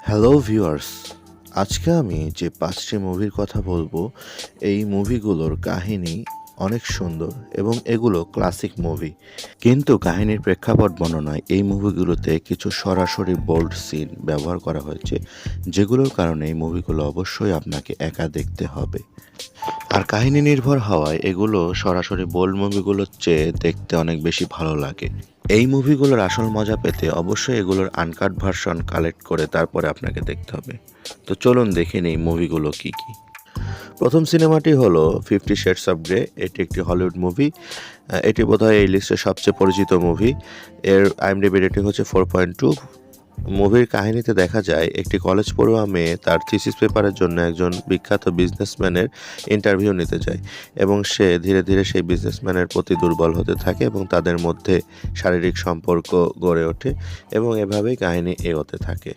Hello viewers, আজকে আমি যে ৫টি মুভির কথা বলবো, এই মুভিগুলোর কাহিনী অনেক সুন্দর এবং এগুলো ক্লাসিক মুভি। কিন্তু কাহিনীর প্রেক্ষাপট বর্ণনায় এই মুভিগুলোতে কিছু সরাসরি বোল্ড সিন ব্যবহার করা হয়েছে, যেগুলোর কারণে এই মুভিগুলো অবশ্যই আপনাকে একা দেখতে হবে। আর কাহিনী নির্ভর হওয়ায় এগুলো সরাসরি বোল্ড মুভিগুলোর চেয়ে দেখতে অনেক বেশি ভালো লাগে। এই মুভিগুলোর আসল মজা পেতে অবশ্যই এগুলোর আনকাট ভার্সন কালেক্ট করে তারপরে আপনাকে দেখতে হবে। তো চলুন দেখে নিই মুভিগুলো কি কি। প্রথম সিনেমাটি হলো 50 শেডস অফ গ্রে। এটি একটি হলিউড মুভি। এটি বোধহয় এই লিস্টের সবচেয়ে পরিচিত মুভি। এর আইএমডিবি রেটিং হচ্ছে 4.2। মুভির কাহিনীতে দেখা যায় একটি কলেজ পড়ুয়া মেয়ে তার থিসিস পেপারের জন্য একজন বিখ্যাত বিজনেসম্যানের ইন্টারভিউ নিতে যায় এবং সে ধীরে ধীরে সেই বিজনেসম্যানের প্রতি দুর্বল হতে থাকে এবং তাদের মধ্যে শারীরিক সম্পর্ক গড়ে ওঠে এবং এভাবেই কাহিনী এগোতে থাকে।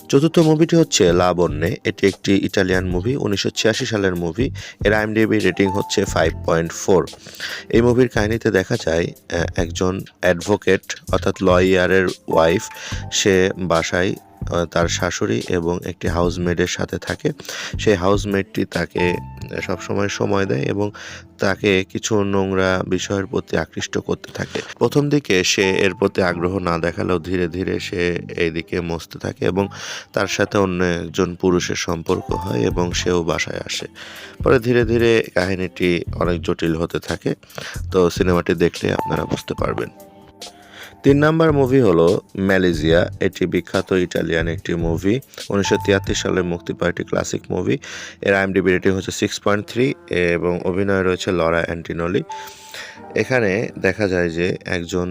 চতুর্থ মুভিটি হচ্ছে লা বন্যে। এটি একটি ইটালিয়ান মুভি, 1986 সালের মুভি। এর আইএমডিবি রেটিং হচ্ছে 5.4। এই মুভির কাহিনীতে দেখা যায় একজন অ্যাডভোকেট অর্থাৎ লয়ারের ওয়াইফ, সে বাসায় তার শাশুড়ি এবং একটি হাউসমেডের সাথে থাকে। সেই হাউসমেডটি তাকে সবসময় সময় দেয় এবং তাকে কিছু নোংরা বিষয়ের প্রতি আকৃষ্ট করতে থাকে। প্রথম দিকে সে এর প্রতি আগ্রহ না দেখালেও ধীরে ধীরে সে এই দিকে মসতে থাকে এবং তার সাথে অন্য একজন পুরুষের সম্পর্ক হয় এবং সেও বাসায় আসে। পরে ধীরে ধীরে কাহিনীটি অনেক জটিল হতে থাকে। তো সিনেমাটি দেখলে আপনারা বুঝতে পারবেন। 3 নাম্বার মুভি হলো ম্যালেজিয়া। এটি বিখ্যাত ইটালিয়ান একটি মুভি, 1973 সালে মুক্তি পাওয়া একটি ক্লাসিক মুভি। এর আইএমডিবি রেটিং হচ্ছে 6.3 এবং অভিনয়ে রয়েছে লরা অ্যান্টিনোলি। এখানে দেখা যায় যে একজন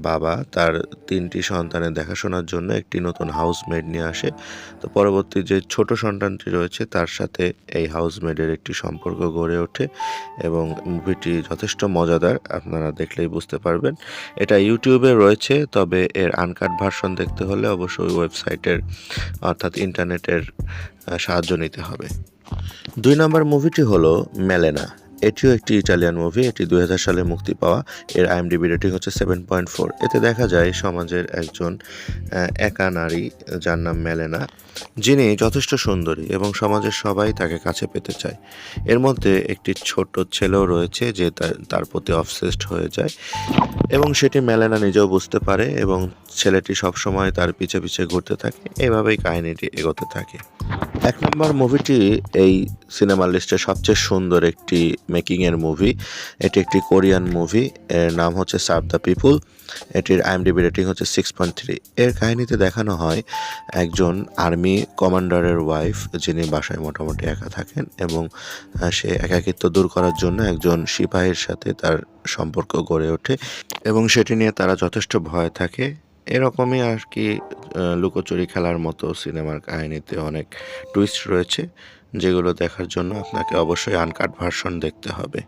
বাবা তার 3টি সন্তানের দেখাশোনার জন্য একটি নতুন হাউসমেড নিয়ে আসে। তো পরবর্তী যে ছোট সন্তানটি রয়েছে তার সাথে এই হাউসমেডের একটি সম্পর্ক গড়ে ওঠে এবং মুভিটি যথেষ্ট মজাদার, আপনারা দেখলেই বুঝতে পারবেন। এটা ইউটিউবে রয়েছে, তবে এর আনকাট ভার্সন দেখতে হলে অবশ্যই ওয়েবসাইটের অর্থাৎ ইন্টারনেটের সাহায্য নিতে হবে। 2 নম্বর মুভিটি হলো মেলেনা। এটিও একটি ইটালিয়ান মুভি। এটি 2000 সালে মুক্তি পাওয়া। এর আইএমডিবি রেটিং হচ্ছে 7.4। এতে দেখা যায় সমাজের একজন একা নারী যার নাম মেলেনা, যিনি যথেষ্ট সুন্দরী এবং সমাজের সবাই তাকে কাছে পেতে চায়। এর মধ্যে একটি ছোট ছেলেও রয়েছে যে তার প্রতি অবসেসড হয়ে যায় এবং সেটি মেলেনা নিজেও বুঝতে পারে এবং ছেলেটি সবসময় তার পিছে পিছে ঘুরতে থাকে। এভাবেই কাহিনীটি এগোতে থাকে। 1 নম্বর মুভিটি এই সিনেমা লিস্টে সবচেয়ে সুন্দর একটি মেকিংয়ের মুভি। এটি একটি কোরিয়ান মুভি। এর নাম হচ্ছে সার্ভ দ্য পিপুল। এটির আইএমডিবি রেটিং হচ্ছে 6.3। এর কাহিনীতে দেখানো হয় একজন আর্মি কমান্ডারের ওয়াইফ, যিনি বাসায় মোটামুটি একা থাকেন এবং সে একাকিত্ব দূর করার জন্য একজন সিপাহীর সাথে তার সম্পর্ক গড়ে ওঠে এবং সেটি নিয়ে তারা যথেষ্ট ভয় থাকে। এরকমই আর কি লুকোচুরি খেলার মতো সিনেমার কাহিনীতে অনেক টুইস্ট রয়েছে, যেগুলো দেখার জন্য আপনাকে অবশ্যই আনকাট ভার্সন দেখতে হবে।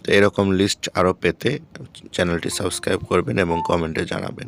তো এরকম লিস্ট আরও পেতে চ্যানেলটি সাবস্ক্রাইব করবেন এবং কমেন্টে জানাবেন।